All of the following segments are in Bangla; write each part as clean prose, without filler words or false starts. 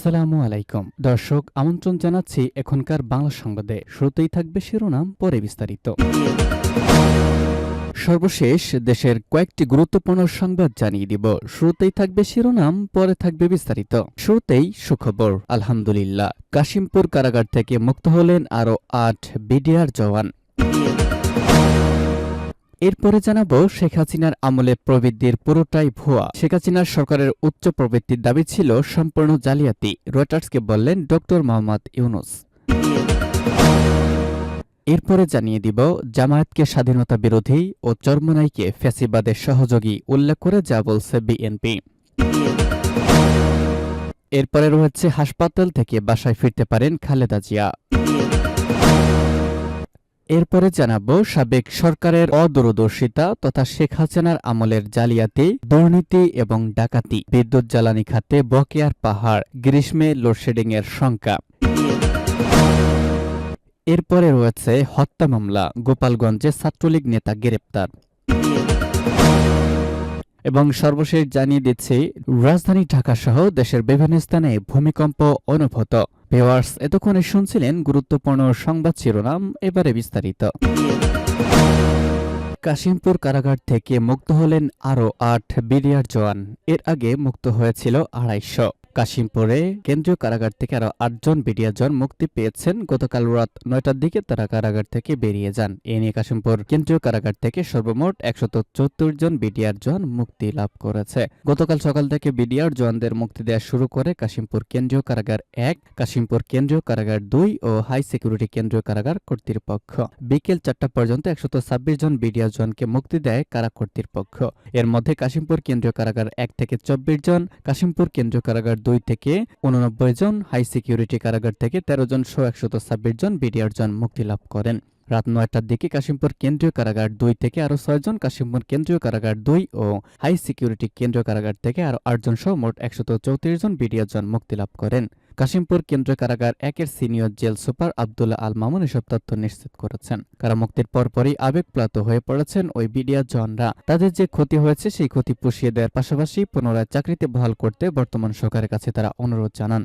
আসসালামু আলাইকুম দর্শক, আমন্ত্রণ জানাচ্ছি এখনকার বাংলা সংবাদে। শুরুতেই থাকবে শিরোনাম, পরে বিস্তারিত। সর্বশেষ দেশের কয়েকটি গুরুত্বপূর্ণ সংবাদ জানিয়ে দিব। শুরুতেই থাকবে শিরোনাম, পরে থাকবে বিস্তারিত। শুরুতেই সুখবর, আলহামদুলিল্লাহ, কাশিমপুর কারাগার থেকে মুক্ত হলেন আরও ৮ বিডিআর জওয়ান। এরপরে জানাবো, শেখ হাসিনার আমলে প্রবৃদ্ধির পুরোটাই ভুয়া। শেখ হাসিনার সরকারের উচ্চ প্রবৃদ্ধির দাবি ছিল সম্পূর্ণ জালিয়াতি, রয়টার্সকে বললেন ডক্টর মোহাম্মদ ইউনূস। এরপরে জানিয়ে দিব, জামায়াতকে স্বাধীনতা বিরোধী ও চরমোনাইকে ফ্যাসিবাদের সহযোগী উল্লেখ করে যা বলছে বিএনপি। এরপরে রয়েছে, হাসপাতাল থেকে বাসায় ফিরতে পারেন খালেদা জিয়া। এরপরে জানাবো, সাবেক সরকারের অদূরদর্শিতা তথা শেখ হাসিনার আমলের জালিয়াতি, দুর্নীতি এবং ডাকাতি, বিদ্যুৎ জ্বালানি খাতে বকেয়ার পাহাড়, গ্রীষ্মে লোডশেডিংয়ের শঙ্কা। এরপরে রয়েছে হত্যা মামলা, গোপালগঞ্জে ছাত্রলীগ নেতা গ্রেপ্তার। এবং সর্বশেষ জানিয়ে দিচ্ছি, রাজধানী ঢাকাসহ দেশের বিভিন্ন স্থানে ভূমিকম্প অনুভূত। ভিউয়ার্স, এতক্ষণে শুনছিলেন গুরুত্বপূর্ণ সংবাদ শিরোনাম, এবারে বিস্তারিত। কাশিমপুর কারাগার থেকে মুক্ত হলেন আরও ৮ বিডিআর জওয়ান। এর আগে মুক্ত হয়েছিল ২৫০। কাশিমপুরে কেন্দ্রীয় কারাগার থেকে আরও ৮ জন বিডিআর জওয়ান মুক্তি পেয়েছেন। গতকাল রাত ৯টার দিকে তারা কারাগার থেকে বেরিয়ে যান। এ নিয়ে কাশিমপুর কেন্দ্রীয় কারাগার থেকে সর্বমোট ১৭৪ জন বিডিআর জওয়ান মুক্তি লাভ করেছে। গতকাল সকাল থেকে বিডিআর জওয়ানদের মুক্তি দেওয়া শুরু করে কাশিমপুর কেন্দ্রীয় কারাগার ১, কাশিমপুর কেন্দ্রীয় কারাগার ২ ও হাই সিকিউরিটি কেন্দ্রীয় কারাগার কর্তৃপক্ষ। বিকেল ৪টা পর্যন্ত ১২৬ জন বিডিআর জওয়ানকে মুক্তি দেয় কারা কর্তৃপক্ষ। এর মধ্যে কাশিমপুর কেন্দ্রীয় কারাগার ১ থেকে ২৪ জন, কাশিমপুর কেন্দ্রীয় কারাগার ২ থেকে ৮৯ জন, হাই সিকিউরিটি কারাগার থেকে ১৩ জন সহ ১২৬ জন বিডিআর জওয়ান মুক্তি লাভ করেন। রাত ৯টার দিকে কাশিমপুর কেন্দ্রীয় কারাগার ২ থেকে আরও ৬ জন, কাশিমপুর কেন্দ্রীয় কারাগার ২ ও হাই সিকিউরিটি কেন্দ্রীয় কারাগার থেকে আরও ৮ জন সহ মোট ১৩৪ জন বিডিআর জওয়ান মুক্তি লাভ করেন। কাশিমপুর কেন্দ্রীয় কারাগার ১-এর senior jail super Abdullah Al Mamun এসব তথ্য নিশ্চিত করেছেন। কারামুক্তির পরপরই আবেগপ্লাত হয়ে পড়েছেন ওই বিডিআর জওয়ানরা। তাদের যে ক্ষতি হয়েছে সেই ক্ষতি পুষিয়ে দেওয়ার পাশাপাশি পুনরায় চাকরিতে বহাল করতে বর্তমান সরকারের কাছে তারা অনুরোধ জানান।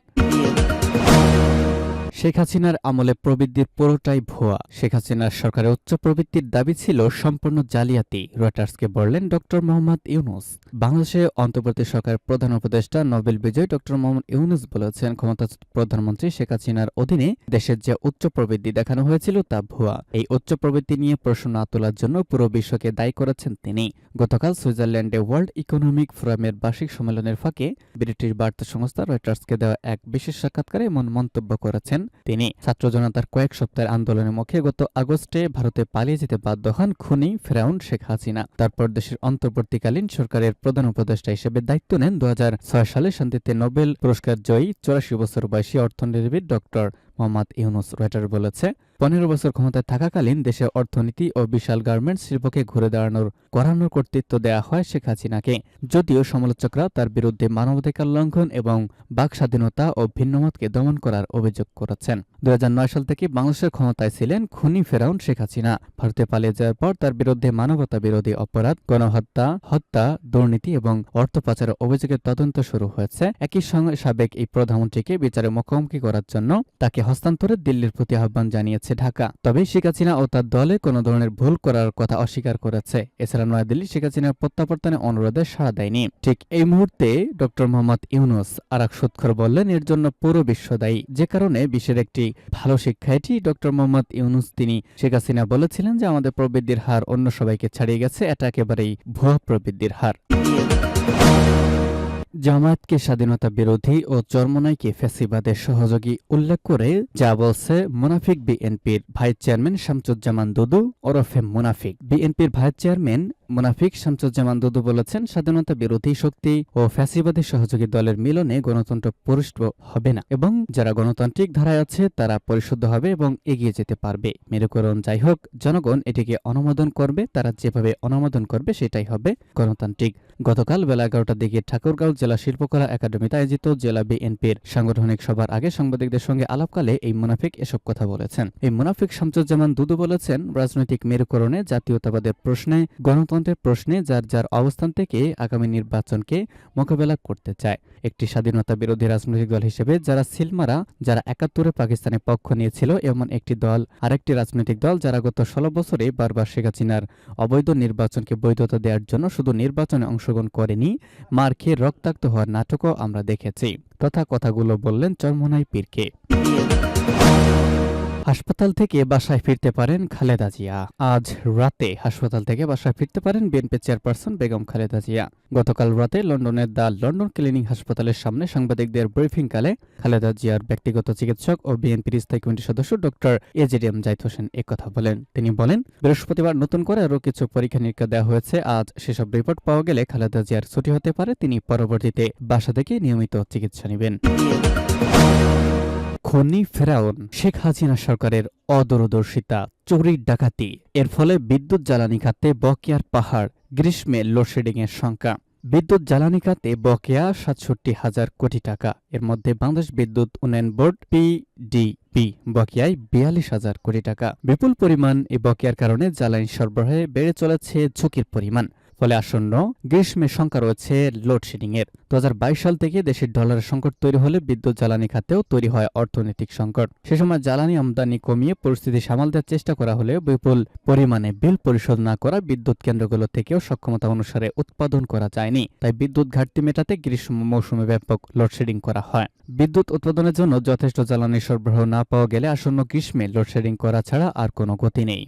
শেখ হাসিনার আমলে প্রবৃদ্ধির পুরোটাই ভুয়া। শেখ হাসিনার সরকারের উচ্চ প্রবৃদ্ধির দাবি ছিল সম্পূর্ণ জালিয়াতি, রয়টার্সকে বললেন ডক্টর মোহাম্মদ ইউনূস। বাংলাদেশে অন্তর্বর্তী সরকারের প্রধান উপদেষ্টা নোবেল বিজয়ী ডক্টর মোহাম্মদ ইউনূস বলেছেন, ক্ষমতাচ্যুত প্রধানমন্ত্রী শেখ হাসিনার অধীনে দেশের যে উচ্চ প্রবৃদ্ধি দেখানো হয়েছিল তা ভুয়া। এই উচ্চ প্রবৃদ্ধি নিয়ে প্রশ্ন না তোলার জন্য পুরো বিশ্বকে দায়ী করেছেন তিনি। গতকাল সুইজারল্যান্ডে ওয়ার্ল্ড ইকোনমিক ফোরামের বার্ষিক সম্মেলনের ফাঁকে ব্রিটিশ বার্তা সংস্থা রয়টার্সকে দেওয়া এক বিশেষ সাক্ষাৎকারে এমন মন্তব্য করেছেন তিনি। ছাত্র জনতার কয়েক সপ্তাহের আন্দোলনের মুখে গত আগস্টে ভারতে পালিয়ে যেতে বাধ্য হন খুনি ফেরাউন শেখ হাসিনা। তারপর দেশের অন্তর্বর্তীকালীন সরকারের প্রধান উপদেষ্টা হিসেবে দায়িত্ব নেন ২০০৬ সালে শান্তিতে নোবেল পুরস্কার জয়ী ৮৪ বছর বয়সী অর্থনীতিবিদ ডক্টর মোহাম্মদ ইউনূস। রয়টার বলেছে, ১৫ বছর ক্ষমতায় থাকাকালীন দেশের অর্থনীতি ও বিশাল গার্মেন্টস শিল্পকে ঘুরে দাঁড়ানোর করানোর কর্তৃত্ব দেয়া হয় শেখ হাসিনাকে। যদিও সমালোচকরা তার বিরুদ্ধে মানবাধিকার লঙ্ঘন এবং বাক স্বাধীনতা ও ভিন্নমতকে দমন করার অভিযোগ করেছেন। ২০০৯ সাল থেকে বাংলাদেশের ক্ষমতায় ছিলেন খুনি ফেরাউন শেখ হাসিনা। ভারতে পালিয়ে যাওয়ার পর তার বিরুদ্ধে মানবতা বিরোধী অপরাধ, গণহত্যা, হত্যা, দুর্নীতি এবং অর্থ পাচারের অভিযোগের তদন্ত শুরু হয়েছে। একই সঙ্গে সাবেক এই প্রধানমন্ত্রীকে বিচারে মুখোমুখি করার জন্য তাকে হস্তান্তরে দিল্লির প্রতি আহ্বান জানিয়েছে ঢাকা। তবে শেখ হাসিনা ও তার দলে কোনো ধরনের ভুল করার কথা অস্বীকার করেছে। এছাড়া নয়াদিল্লি শেখ হাসিনার প্রত্যাবর্তনে অনুরোধে সাড়া দেয়নি। ঠিক এই মুহূর্তে ডক্টর মোহাম্মদ ইউনূস আরেক সুৎখর বললেন, এর জন্য পুরো বিশ্ব দায়ী। যে কারণে বিশ্বের একটি ভালো শিক্ষা এটি। ডক্টর মোহাম্মদ ইউনূস তিনি শেখ হাসিনা বলেছিলেন যে আমাদের প্রবৃদ্ধির হার অন্য সবাইকে ছাড়িয়ে গেছে, এটা একেবারেই ভুয়া প্রবৃদ্ধির হার। জামায়াতকে স্বাধীনতা বিরোধী ও চরমোনাইকে ফ্যাসিবাদের সহযোগী উল্লেখ করে যা বলছে মুনাফিক বিএনপির ভাইস চেয়ারম্যান শামসুজ্জামান দুদু ওরফে মুনাফিক। বিএনপির ভাইস চেয়ারম্যান মুনাফিক শামসুজ্জামান দুদু বলেছেন, স্বাধীনতা বিরোধী শক্তি ও ফ্যাসিবাদী সহযোগী দলের মিলনে গণতন্ত্র পরিশুদ্ধ হবে না এবং যারা গণতান্ত্রিক ধারায় আছে তারা পরিশুদ্ধ হবে এবং এগিয়ে যেতে পারবে। মেরুকরণ যাই হোক, জনগণ এটিকে অনুমোদন করবে, তারা যেভাবে অনুমোদন করবে সেটাই হবে গণতান্ত্রিক। গতকাল বেলা ১১টার দিকে ঠাকুরগাঁও জেলা শিল্পকলা একাডেমিতে আয়োজিত জেলা বিএনপির সাংগঠনিক সভার আগে সাংবাদিকদের সঙ্গে আলাপকালে এই মুনাফিক এসব কথা বলেছেন। এই মুনাফিক শামসুজ্জামান দুদু বলেছেন, রাজনৈতিক মেরুকরণে জাতীয়তাবাদের প্রশ্নে গণতন্ত্র গণতন্ত্রের প্রশ্নে যার যার অবস্থান থেকে আগামী নির্বাচনকে মোকাবেলা করতে চায়। একটি স্বাধীনতা বিরোধী রাজনৈতিক দল হিসেবে যারা সিলমারা, যারা ৭১-এ পাকিস্তানের পক্ষ নিয়েছিল, এমন একটি দল, আরেকটি রাজনৈতিক দল যারা গত ১৬ বছরে বারবার শেখ হাসিনার অবৈধ নির্বাচনকে বৈধতা দেওয়ার জন্য শুধু নির্বাচনে অংশগ্রহণ করেনি, মার খেয়ে রক্তাক্ত হওয়ার নাটকও আমরা দেখেছি। তথা কথাগুলো বললেন চরমোনাই পীরকে। হাসপাতাল থেকে বাসায় ফিরতে পারেন খালেদা জিয়া। আজ রাতে হাসপাতাল থেকে বাসায় ফিরতে পারেন বিএনপি চেয়ারপারসন বেগম খালেদা জিয়া। গতকাল রাতে লন্ডনের দ্য লন্ডন ক্লিনিক হাসপাতালের সামনে সাংবাদিকদের ব্রিফিংকালে খালেদা জিয়ার ব্যক্তিগত চিকিৎসক ও বিএনপির স্থায়ী কমিটির সদস্য ডক্টর এজেডিএম জাহিদ হোসেন একথা বলেন। তিনি বলেন, বৃহস্পতিবার নতুন করে আরও কিছু পরীক্ষা নিরীক্ষা দেওয়া হয়েছে। আজ সেসব রিপোর্ট পাওয়া গেলে খালেদা জিয়ার ছুটি হতে পারে। তিনি পরবর্তীতে বাসা থেকে নিয়মিত চিকিৎসা নেবেন। খনি ফেরাউন শেখ হাসিনা সরকারের অদূরদর্শিতা, চুরি ডাকাতি, এর ফলে বিদ্যুৎ জ্বালানি খাতে বকেয়ার পাহাড়, গ্রীষ্মে লোডশেডিংয়ের শঙ্কা। বিদ্যুৎ জ্বালানি খাতে বকেয়া ৬৭,০০০ কোটি টাকা। এর মধ্যে বাংলাদেশ বিদ্যুৎ উন্নয়ন বোর্ড পিডিবি বকেয়ায় ৪২,০০০ কোটি টাকা। বিপুল পরিমাণ এই বকেয়ার কারণে জ্বালানি সরবরাহে বেড়ে চলেছে ঝুঁকির পরিমাণ। ফলে আসন্ন গ্রীষ্মে শঙ্কা রয়েছে লোডশেডিংয়ের। ২০২২ সাল থেকে দেশের ডলারের সংকট তৈরি হলে বিদ্যুৎ জ্বালানি খাতেও তৈরি হয় অর্থনৈতিক সংকট। সে সময় জ্বালানি আমদানি কমিয়ে পরিস্থিতি সামাল দেওয়ার চেষ্টা করা হলেও বিপুল পরিমাণে বিল পরিশোধ না করা বিদ্যুৎ কেন্দ্রগুলো থেকেও সক্ষমতা অনুসারে উৎপাদন করা যায়নি। তাই বিদ্যুৎ ঘাটতি মেটাতে গ্রীষ্ম মৌসুমে ব্যাপক লোডশেডিং করা হয়। বিদ্যুৎ উৎপাদনের জন্য যথেষ্ট জ্বালানি সরবরাহ না পাওয়া গেলে আসন্ন গ্রীষ্মে লোডশেডিং করা ছাড়া আর কোনো গতি নেই।